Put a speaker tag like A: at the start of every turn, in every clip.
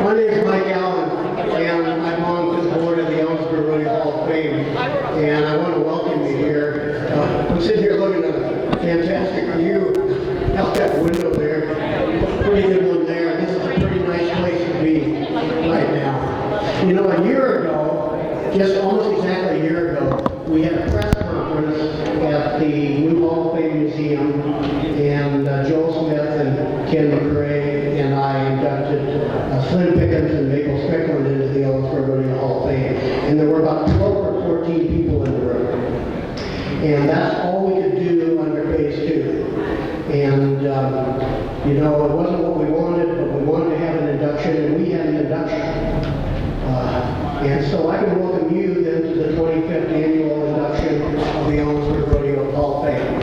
A: My name is Mike Allen, and I'm on the board of the Ellensburg Rodeo Hall of Fame, and I want to welcome you here. I'm sitting here looking at a fantastic view out that window there. Pretty good one there. This is a pretty nice place to be right now. You know, a year ago, just almost exactly a year ago, we had a press conference at the new Hall of Fame Museum, and Joel Smith and Ken McRae and I inducted Slim Pickens and Maple Strickland into the Ellensburg Rodeo Hall of Fame. And there were about 12 or 14 people in the room. And that's all we could do under phase 2. And, you know, it wasn't what we wanted, but we wanted to have an induction, and we had an induction. And so I can welcome you then to the 25th annual induction of the Ellensburg Rodeo Hall of Fame.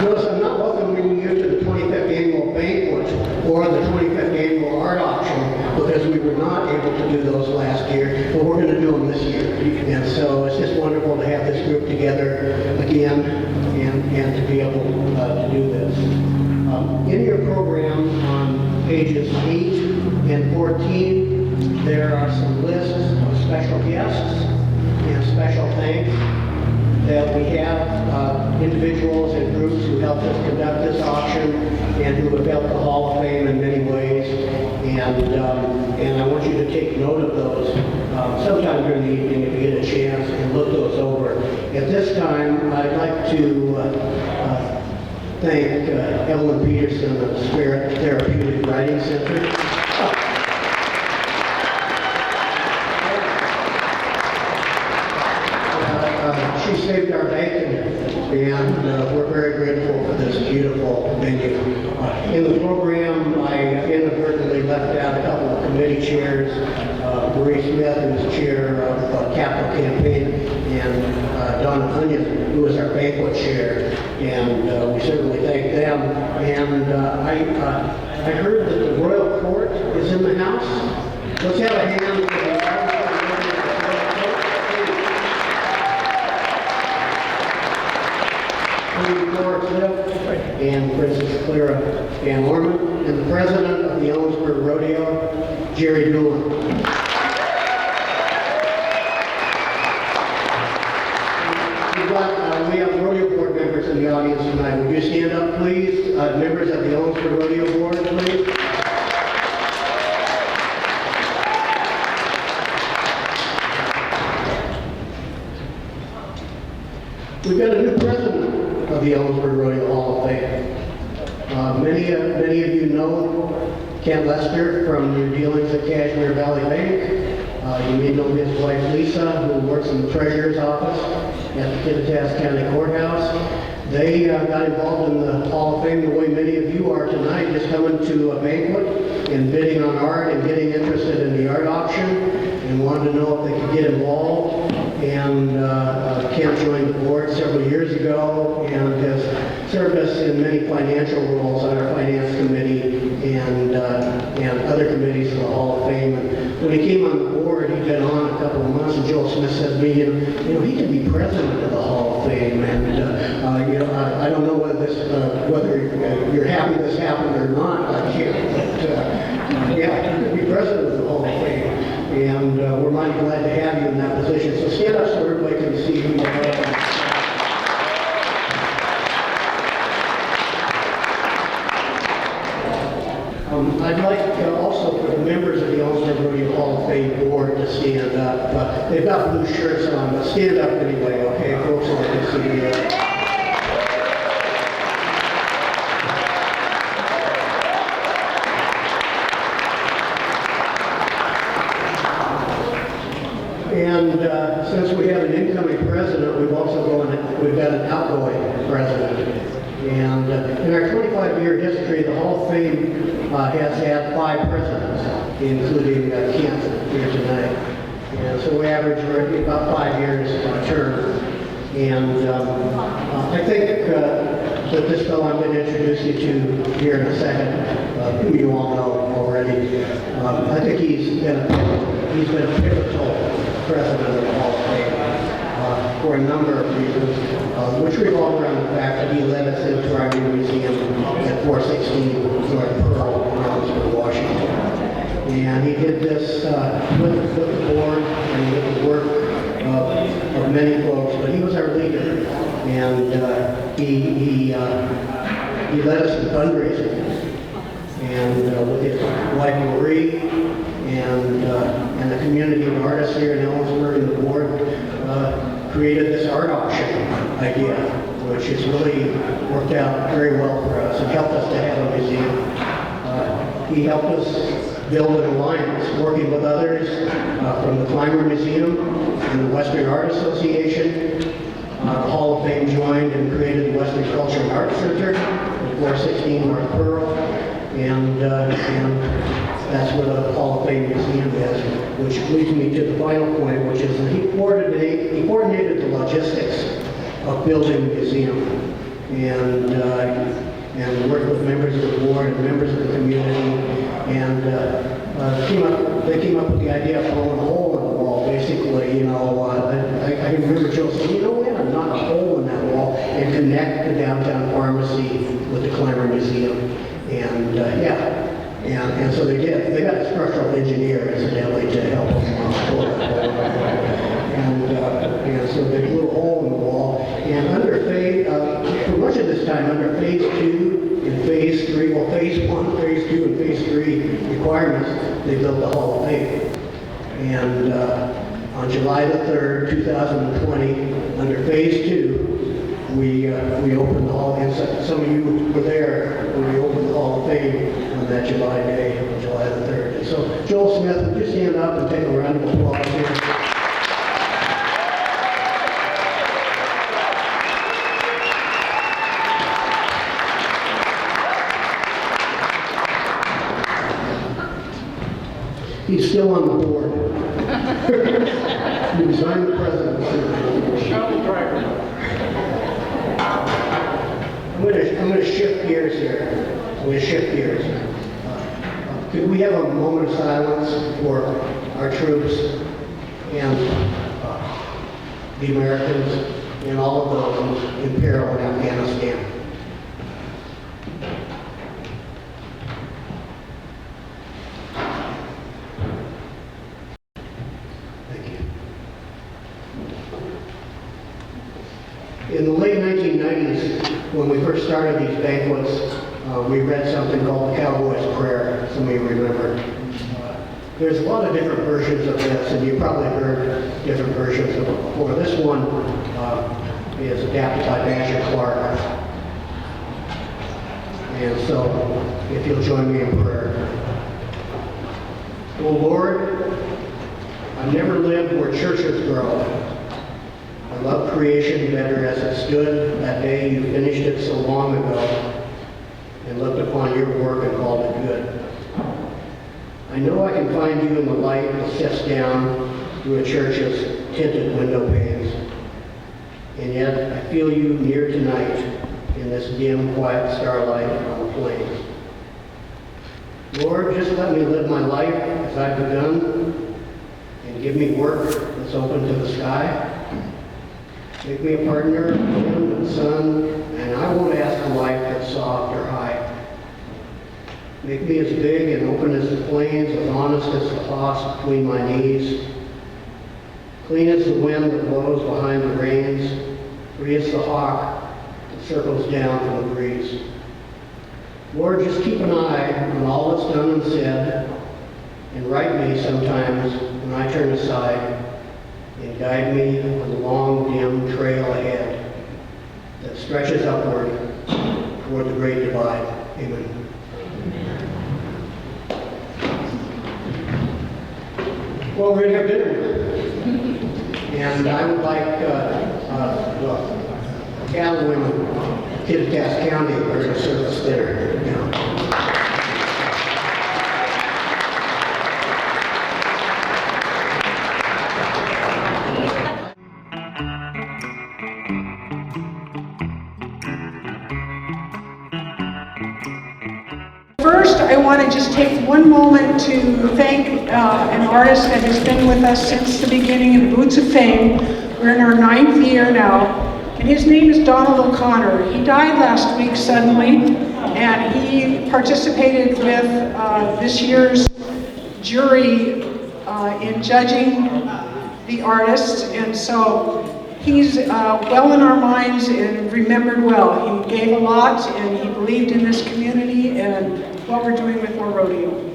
A: Notice I'm not welcoming you to the 25th annual banquet or the 25th annual art auction because we were not able to do those last year, but we're going to do them this year. And so it's just wonderful to have this group together again and to be able to do this. In your program on pages 8 and 14, there are some lists of special guests and special thanks that we have individuals and groups who helped us conduct this auction and who have helped the Hall of Fame in many ways. And I want you to take note of those sometime during the evening if you get a chance and look those over. At this time, I'd like to thank Evelyn Peterson of the Spirit Therapeutic Writing Center. She saved our bacon, and we're very grateful for this beautiful venue. In the program, I inadvertently left out a couple of committee chairs. Marie Smith, who is chair of Capital Campaign, and Donna Onion, who is our banquet chair, and we certainly thank them. And I heard that the Royal Court is in the house. Let's have a hand for the and Princess Clara Van Orman, and the president of the Ellensburg Rodeo, Jerry Doolin. We have rodeo board members in the audience tonight. Would you stand up, please? Members of the Ellensburg Rodeo Board, please. We've got a new president of the Ellensburg Rodeo Hall of Fame. Many of you know Ken Lester from your dealings at Cashmere Valley Bank. You may know his wife Lisa, who works in the treasurer's office at the Kittitas County Courthouse. They got involved in the Hall of Fame the way many of you are tonight, just coming to a banquet and bidding on art and getting interested in the art auction and wanted to know if they could get involved. And Ken joined the board several years ago and has served us in many financial roles on our finance committee and other committees of the Hall of Fame. And when he came on the board, he'd been on a couple of months, and Joel Smith said to me, you know, he could be president of the Hall of Fame. And you know, I don't know whether you're happy this happened or not. I can't. But yeah, he could be president of the Hall of Fame. And we're mighty glad to have you in that position. So stand up so everybody can see who you are. I'd like also for the members of the Ellensburg Rodeo Hall of Fame board to stand up. They've got blue shirts on, but stand up anyway, okay, folks, so they can see you. And since we have an incoming president, we've got an outgoing president. And in our 25-year history, the Hall of Fame has had 5 presidents, including Ken here tonight. And so we average about 5 years a term. And I think that this fellow I'm going to introduce you to here in a second, who you all know already, I think he's been a pivotal president of the Hall of Fame. for a number of reasons, which revolve around the fact that he led us into our new museum at 416 North Pearl in Ellensburg, Washington. And he did this with the board and with the work of many folks, but he was our leader, and he led us in fundraising, and with his wife Marie and the community of artists here in Ellensburg and the board created this art auction idea, which has really worked out very well for us and helped us to have a museum. He helped us build an alliance, working with others from the Climber Museum and the Western Art Association. The Hall of Fame joined and created the Western Culture and Art Center at 416 North Pearl, and that's where the Hall of Fame Museum is, which leads me to the final point, which is that he coordinated the logistics of building the museum, and worked with members of the board and members of the community, and they came up with the idea of blowing a hole in the wall, basically. You know, I remember Joe saying, you know, we're going to knock a hole in that wall and connect the downtown pharmacy with the Climber Museum, and and so they did. They got a structural engineer, incidentally, to help them pull that wall. And so they blew a hole in the wall. And under phase, for much of this time, under phase 2 and phase 3, well, phase 1, phase 2, and phase 3 requirements, they built the Hall of Fame. And on July the 3rd, 2020, under phase 2, we opened the Hall, and some of you were there when we opened the Hall of Fame on that July day, on July the 3rd. And so, Joel Smith, would you stand up and take a round of applause here? He's still on the board. He resigned the presidency.
B: Shuttle driver.
A: I'm going to shift gears here. Could we have a moment of silence for our troops and the Americans and all of those in peril in Afghanistan? In the late 1990s, when we first started these banquets, we read something called the Cowboy's Prayer. Some of you remember. There's a lot of different versions of this, and you probably heard different versions of it before. This one is adapted by Basher Clark. And so, if you'll join me in prayer. Oh Lord, I've never lived where churches grow. I love creation better as it stood that day you finished it so long ago and looked upon your work and called it good. I know I can find you in the light that sets down through a church's tinted window panes. And yet I feel you near tonight in this dim, quiet starlight on the plains. Lord, just let me live my life as I've begun and give me work that's open to the sky. Make me a partner of the wind and sun, and I won't ask a life that's soft or high. Make me as big and open as the plains, as honest as the foss between my knees. Clean as the wind that blows behind the rains, free as the hawk that circles down from the breeze. Lord, just keep an eye on all that's done and said, and right me sometimes when I turn aside, and guide me on the long, dim trail ahead that stretches upward toward the great divide. Amen. Well, we're going to have dinner. And I would like cattle women, Kittitas County, are going to serve us dinner. You know.
C: First, I want to just take one moment to thank an artist that has been with us since the beginning in Boots of Fame, We're in our 9th year now, and his name is Donald O'Connor. He died last week suddenly, and he participated with this year's jury in judging the artists, and so he's well in our minds and remembered well. He gave a lot, and he believed in this community and what we're doing with More Rodeo.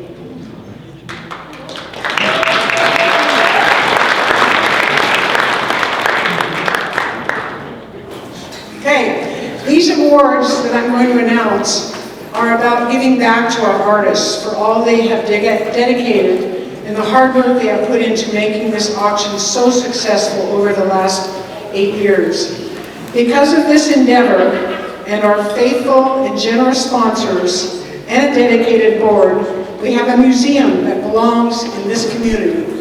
C: Okay, these awards that I'm going to announce are about giving back to our artists for all they have dedicated and the hard work they have put into making this auction so successful over the last 8 years. Because of this endeavor and our faithful and generous sponsors and a dedicated board, we have a museum that belongs in this community.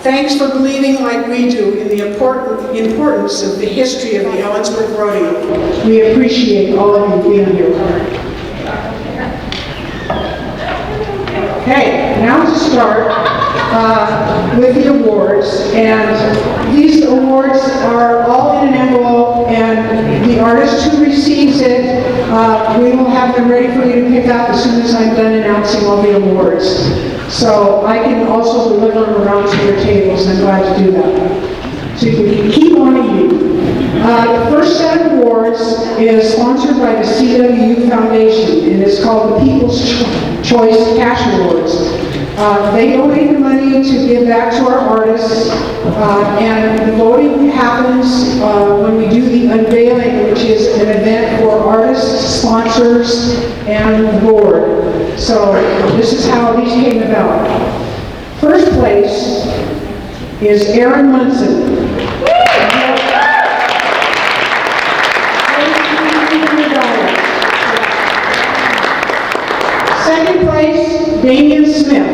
C: Thanks for believing like we do in the importance of the history of the Ellensburg Rodeo. We appreciate all of you being here. Okay, now to start with the awards, and these awards are all in an envelope, and the artist who receives it, we will have them ready for you to pick up as soon as I'm done announcing all the awards. So I can also deliver them around to your tables. I'm glad to do that. So you can keep on eating. The first set of awards is sponsored by the CWU Foundation, and it's called the People's Choice Cash Awards. They donate the money to give back to our artists, and the voting happens when we do the unveiling, which is an event for artists, sponsors, and the board. So this is how these came about. First place is Aaron Munson. Second place, Damian Smith.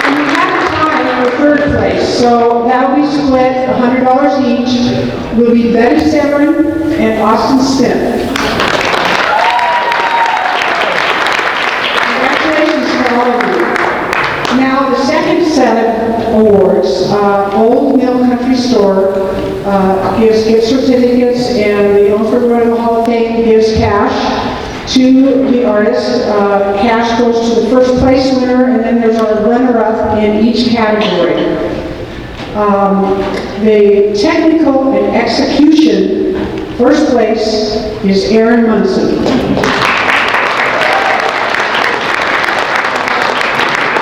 C: And we have a tie for third place, so that'll be split $100 each. Will be Betty Severin and Austin Smith. Congratulations to all of you. Now the second set of awards, Old Mill Country Store gives gift certificates, and the Ellensburg Rodeo Hall of Fame gives cash to the artist. Cash goes to the first place winner, and then there's our runner-up in each category. The technical and execution first place is Aaron Munson.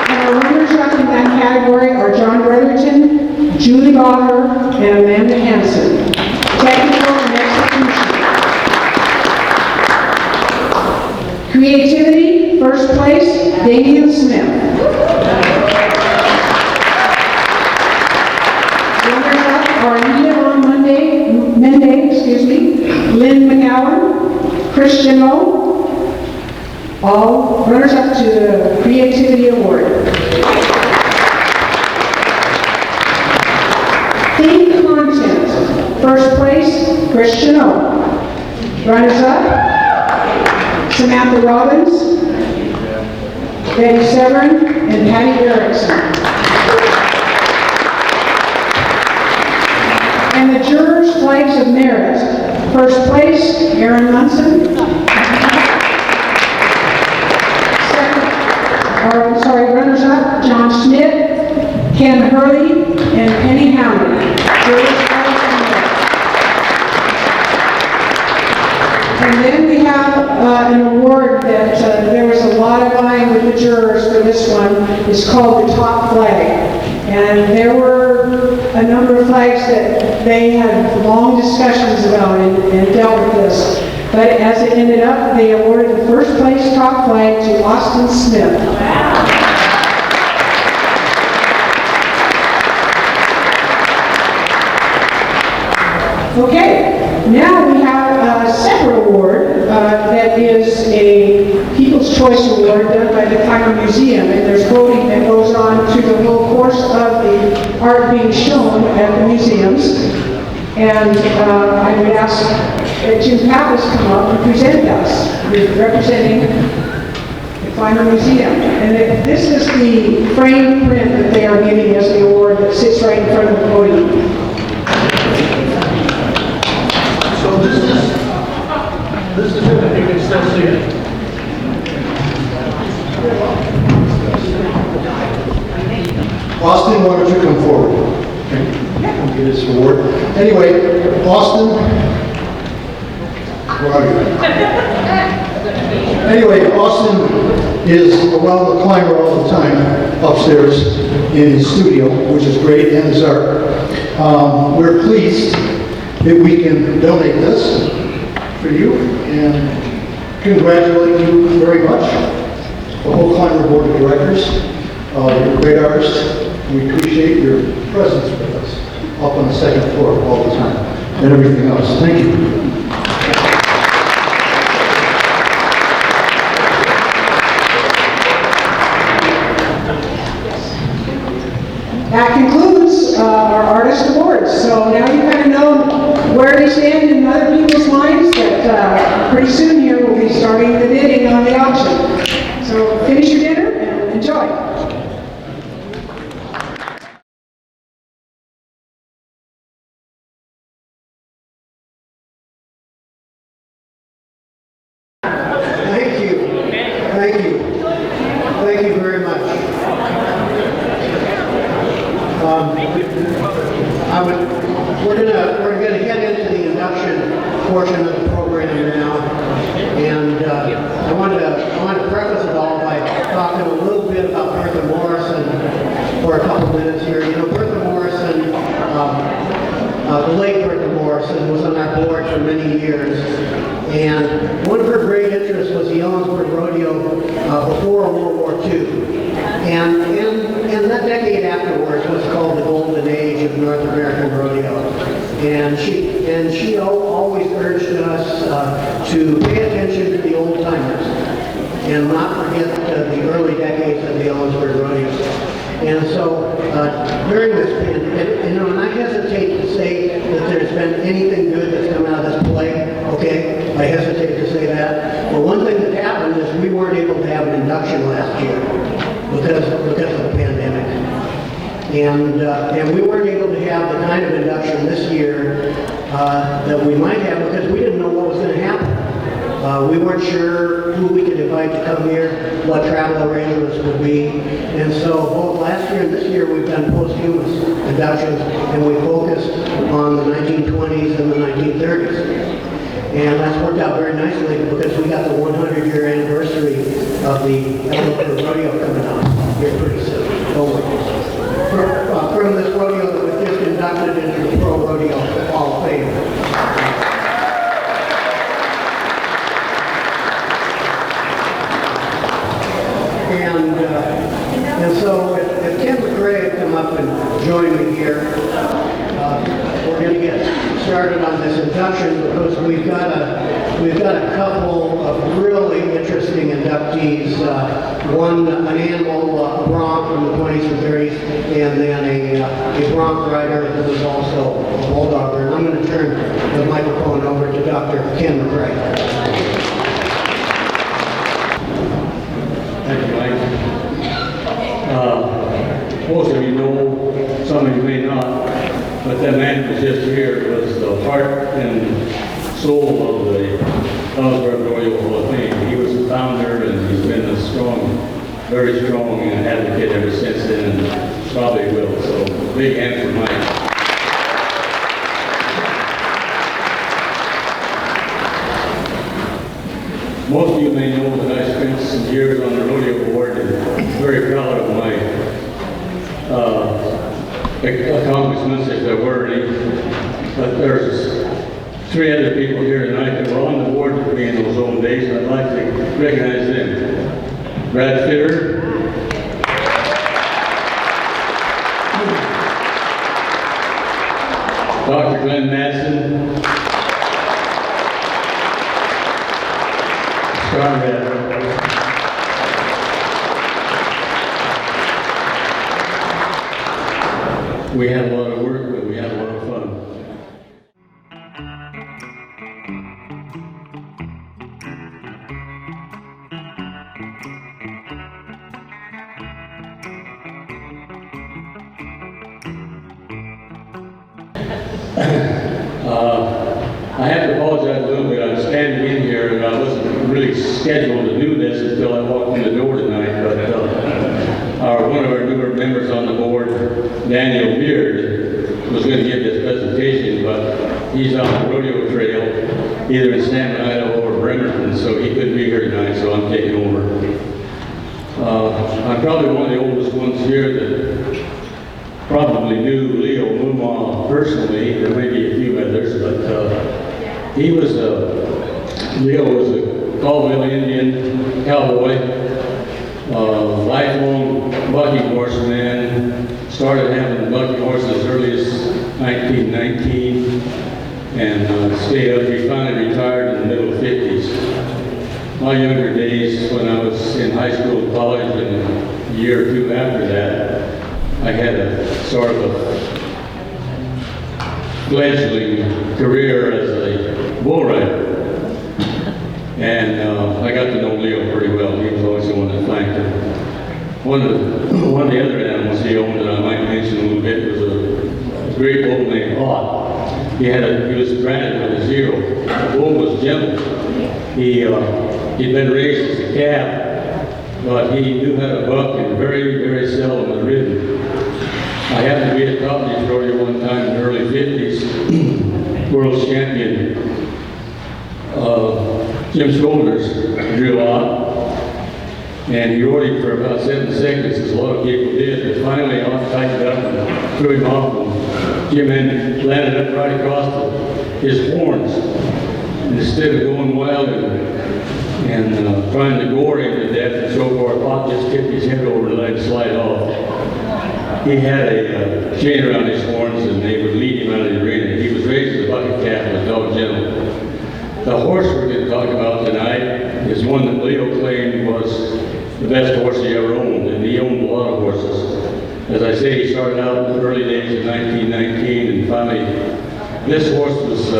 C: And our runners-up in that category are John Brotherton, Julie Bacher, and Amanda Hansen. Technical and execution. Creativity, first place, Damian Smith. Runners-up are Anita on Mende, Lynn McGowan, Christian O. All runners-up to the Creativity Award. Theme content, first place, Christian O. Runners-up, Samantha Robbins, Betty Severin, and Patty Erickson. And the jurors' flags of merit, first place, Aaron Munson. Runners-up, John Schmidt, Ken Hurley, and Penny Hammond. And then we have an award that there was a lot of vying with the jurors for this one. It's called the Top Flag. And there were a number of flags that they had long discussions about and dealt with this. But as it ended up, they awarded the first place top flag to Austin Smith. Wow. Okay, now we have a separate award that is a People's Choice Award done by the Climber Museum, and there's voting that goes on through the whole course of the art being shown at the museums. And I would ask Jim Pappas come up and present us, representing the Climber Museum. And this is the framed print that they are giving as the award that sits right in front of the podium.
B: So this is it, you can still see it.
A: Austin, why don't you come forward? Okay. Come get this award. Anyway, Austin, where are you? Anyway, Austin is around the climber all the time upstairs in his studio, which is great, and his art. We're pleased that we can donate this for you and congratulate you very much. The whole Climber Board of Directors, you're a great artist. We appreciate your presence with us up on the second floor all the time and everything else. Thank you.
C: That concludes our Artist Awards. So now you kind of know where they stand in other people's minds, but pretty soon here we'll be starting the bidding on the auction. So finish your dinner and enjoy.
A: Thank you. Thank you. Thank you very much. We're gonna get into the induction portion of the program now, and I wanted to preface it all by talking a little bit about Bertha Morrison for a couple minutes here. You know, Bertha Morrison, the late Bertha Morrison, was on our board for many years, and one of her great interests was the Ellensburg Rodeo before World War II. And that decade afterwards was called the golden age of North American rodeo. And she always urged us to pay attention to the old timers and not forget the early decades of the Ellensburg rodeo. And so during this pandemic, you know, and I hesitate to say that there's been anything good that's come out of this play, okay? I hesitate to say that. But one thing that happened is we weren't able to have an induction last year because of the pandemic. And we weren't able to have the kind of induction this year that we might have because we didn't know what was going to happen. We weren't sure who we could invite to come here, what travel arrangements would be. And so both last year and this year we've done posthumous inductions, and we focused on the 1920s and the 1930s. And that's worked out very nicely because we got the 100-year anniversary of the Ellensburg Rodeo coming up here pretty soon. From this rodeo that was just inducted into the Pro Rodeo Hall of Fame. And so if Ken McRae had come up and joined me here, we're going to get started on this induction because we've got a couple of really interesting inductees. One, an animal, a bronc from the 20s and 30s, and then a bronc rider who was also a bulldogger. And I'm going to turn the microphone over to Dr. Ken McRae.
D: Thank you, Mike. Most of you know, some of you may not, but that man who was just here was the heart and soul of the Ellensburg Rodeo Hall of Fame. He was the founder, and he's been a strong, very strong advocate ever since then, and probably will. So, big hand for Mike. Most of you may know that I spent some years on the rodeo board, and very proud of my accomplishments, if there were any. But there's 3 other people here tonight that were on the board with me in those old days, and I'd like to recognize them. Brad Fitter, Dr. Glenn Madsen, Conrad. We had a lot of work, but we had a lot of fun. I have to apologize a little bit. I'm standing in here and I wasn't really scheduled to do this until I walked in the door tonight, but one of our newer members on the board, Daniel Beard, was going to give this presentation, but he's on the rodeo trail, either in Stanton, Idaho or Bremerton, so he couldn't be here tonight, so I'm taking over. I'm probably one of the oldest ones here that probably knew Leo Muma personally. There may be a few others, but Leo was a Colville Indian cowboy, lifelong bucking horseman. Started having bucking horses as early as 1919 and stayed up. He finally retired in the middle 50s. My younger days, when I was in high school and college, and a year or two after that, I had a sort of a fledgling career as a bull rider. And I got to know Leo pretty well. He was always the one that flanked him. One of the other animals he owned that I might mention a little bit was a great bull named Hawk. He was branded with a 0. The bull was gentle. He'd been raised as a calf, but he knew how to buck and very, very seldom was ridden. I happened to be at Cottage Rodeo one time in the early 50s. World champion Jim Shoulders drew out, and he rode him for about 7 seconds, as a lot of people did, but finally I tightened up and threw him off, and Jim landed up right across his horns. And instead of going wild and trying to gore him to death and so forth, Pop just tipped his head over and let him slide off. He had a chain around his horns and they would lead him out of the arena. He was raised as a bucket calf and a dog gentle. The horse we're going to talk about tonight is one that Leo claimed was the best horse he ever owned, and he owned a lot of horses. As I say, he started out in the early days of 1919, and finally, this horse was,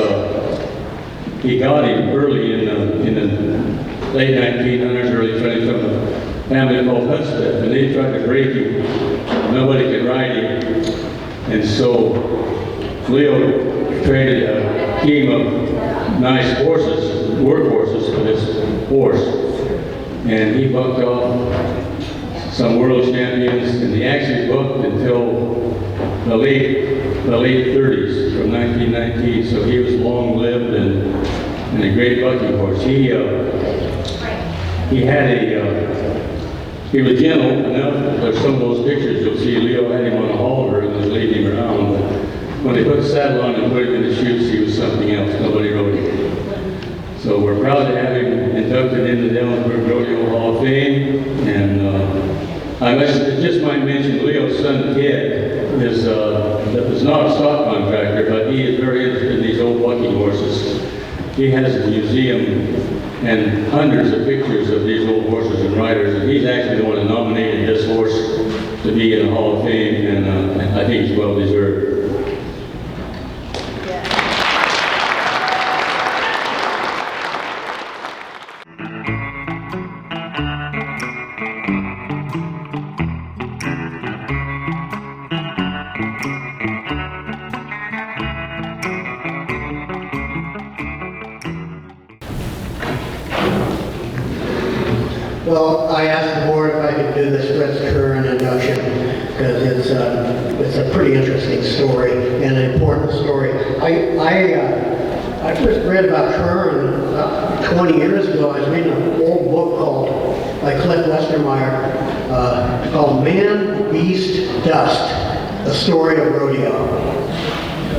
D: he got him early in the late 1900s, early 20s, from a family called Hudspeth, and they tried to break him. Nobody could ride him. And so Leo traded a team of nice horses, work horses, for this horse. And he bucked off some world champions, and he actually bucked until the late 30s, from 1919. So he was long-lived and a great bucking horse. He was gentle enough. There's some of those pictures you'll see Leo had him on a halter and was leading him around. But when they put the saddle on and put him in the chutes, he was something else. Nobody rode him. So we're proud to have him inducted into the Ellensburg Rodeo Hall of Fame. And I just might mention Leo's son Ted is not a stock contractor, but he is very interested in these old bucking horses. He has a museum and hundreds of pictures of these old horses and riders, and he's actually the one that nominated this horse to be in the Hall of Fame, and I think he's well deserved.
A: Well, I asked the board if I could do this Fritz Curran induction because it's a pretty interesting story and an important story. I first read about Curran about 20 years ago. I was reading an old book by Cliff Westermeyer called Man, Beast, Dust: The Story of Rodeo.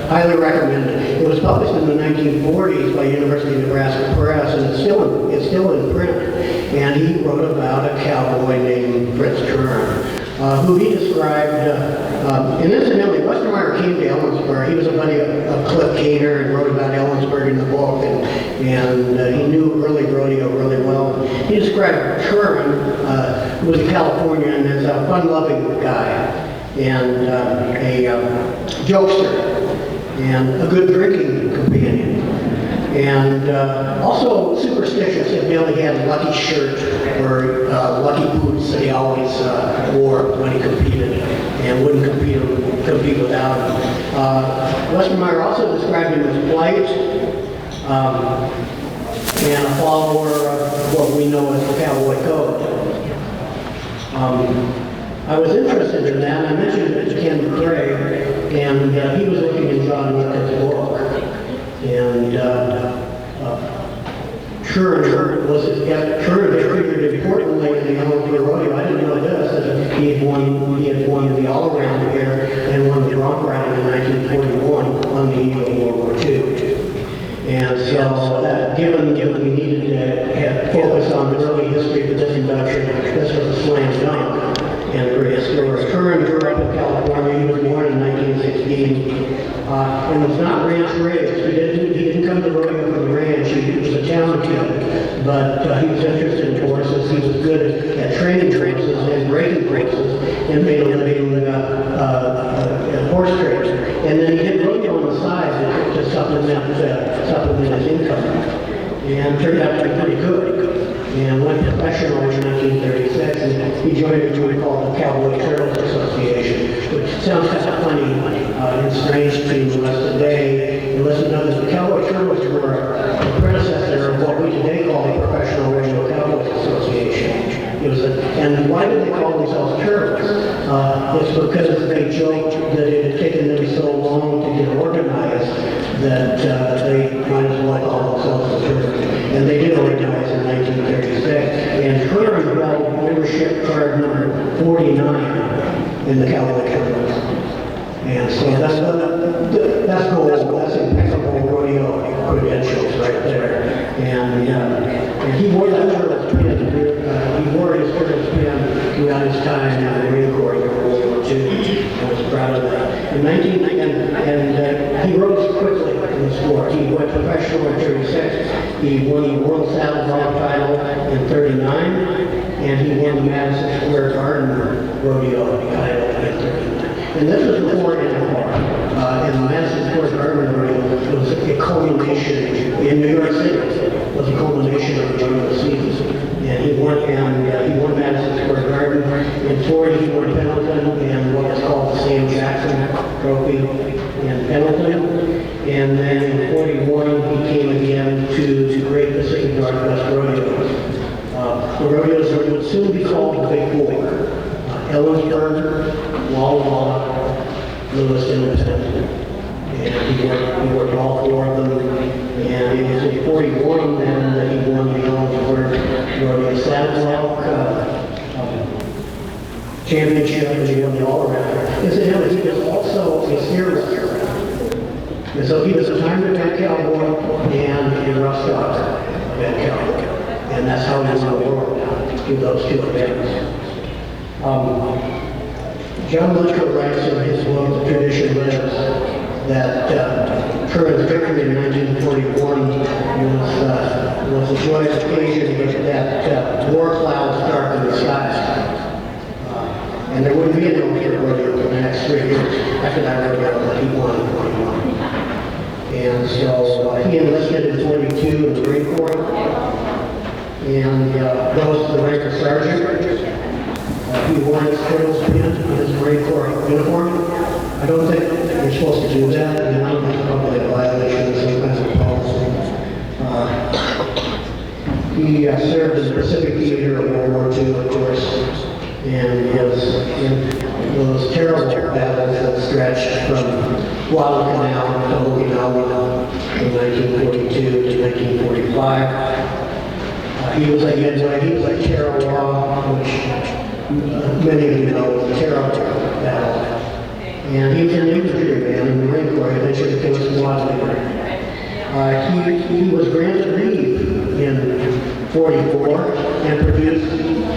A: Highly recommend it. It was published in the 1940s by University of Nebraska Press, and it's still in print. And he wrote about a cowboy named Fritz Curran, who he described, and incidentally, Westermeyer came to Ellensburg. He was a buddy of Cliff Gainer and wrote about Ellensburg in the book, and he knew early rodeo really well. He described Curran, who was a Californian, as a fun-loving guy and a jokester and a good drinking companion. And also superstitious. Evidently he had a lucky shirt or lucky boots that he always wore when he competed and wouldn't compete without them. Westermeyer also described him as polite, and a follower of what we know as the Cowboy Code. I was interested in that, and I mentioned it to Ken McCrae, and he was looking in John Lucas' book. And Curran figured importantly in the Ellensburg Rodeo. I didn't know this, that he had won the all-around here and won the bronc round in 1941 on the eve of World War II. And so, given we needed to focus on the early history of this induction, this was a slam dunk and very historic. Curran grew up in California. He was born in 1916 and was not ranch raised. He didn't come to rodeo from the ranch. He was a town kid, but he was interested in horses. He was good at training horses and breaking horses and made a living horse trade. And then he did rodeo on the side to supplement his income, and turned out to be pretty good. And went professional in 1936, and he joined what we call the Cowboy Turtles Association, which sounds kind of funny and strange to us today. And listen, know that the Cowboy Turtles were a predecessor of what we today call the Professional Rodeo Cowboys Association. And why did they call themselves turtles? It's because they joked that it had taken them so long to get organized that they might as well call themselves the turtles. And they did organize in 1936. And Curran held membership card number 49 in the Cowboy Turtles. And so that's gold. That's impeccable rodeo credentials right there. And he wore that turtle's pin. He wore his turtle's pin throughout his time in the Marine Corps in World War II. I was proud of that. He rose quickly in the sport. He went professional in 36. He won the World Saddle Bronc title in 39, and he won the Madison Square Garden Rodeo title in 39. And this was before ERHOF. And the Madison Square Garden Rodeo was a culmination in New York City. Was a culmination of the rodeo season. And he won Madison Square Garden. In 40, he won Pendleton and what is called the Sam Jackson Trophy in Pendleton. And then in 41, he came again to Great Pacific Northwest Rodeos. The rodeos that would soon be called the Big Four. Ellensburg, Walla Walla, Lewiston, and Pendleton. And he worked all four of them. And it was in 41 then that he won the Ellensburg Rodeo Saddle Championship, and he won the all-around. Incidentally, he was also a steer wrestler. And so he was a time event cowboy and a rough stock event cowboy. And that's how he won the world through those two events. John Luttrell writes in his book, The Tradition Lives, that Curran's victory in 1941 was a joyous occasion that war clouds darkened the skies. And there wouldn't be an Olympic rodeo for the next 3 years after that rodeo that he won in 41. And so he enlisted in 42 in the Marine Corps and rose to the rank of sergeant. He wore his turtle's pin in his Marine Corps uniform. I don't think you're supposed to do that, and I don't think it's probably a violation of some kind of policy. He served in the Pacific Theater of World War II, of course, and in those terrible battles that stretched from Guadalcanal to Okinawa from 1942 to 1945. He was at Tarawa, which many of you know was a terrible battle. And he was an infantryman in the Marine Corps. He eventually became a squad leader. He was granted leave in 44 and produced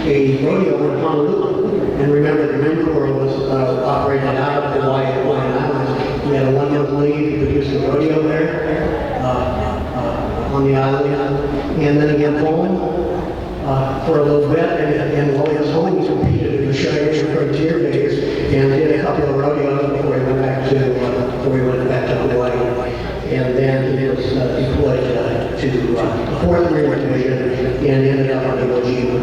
A: a rodeo in Honolulu. And remember, the Marine Corps was operated out of Hawaiian Islands. He had a 1 month leave. He produced a rodeo there on the island. And then he went home for a little bit. And while he was home, he competed in the Cheyenne Frontier Days and did a couple of rodeos before he went back to Hawaii. And then he was deployed to the 4th Marine Division and ended up on Iwo Jima.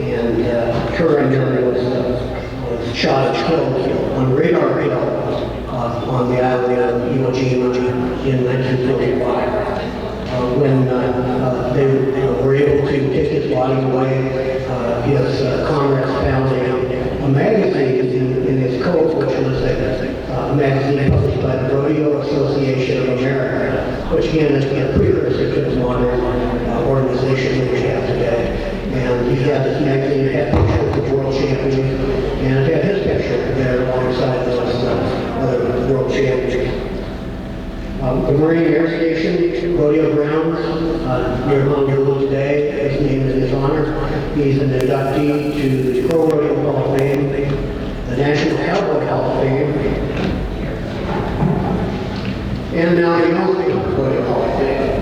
A: And Curran was shot and killed on radar on the island of Iwo Jima in 1945. When they were able to take his body away, his comrades found a magazine in his coat, which was a magazine published by the Rodeo Association of America, which again is a precursor to the modern organization that we have today. And he had this magazine, it had pictures of the world champions, and it had his picture there alongside those other world champions. The Marine Air Station, Rodeo Grounds, near Honolulu today, is named in his honor. He's an inductee to the Pro Rodeo Hall of Fame, the National Cowboy Hall of Fame, and now the Ellensburg Rodeo Hall of Fame.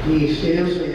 A: He stands for the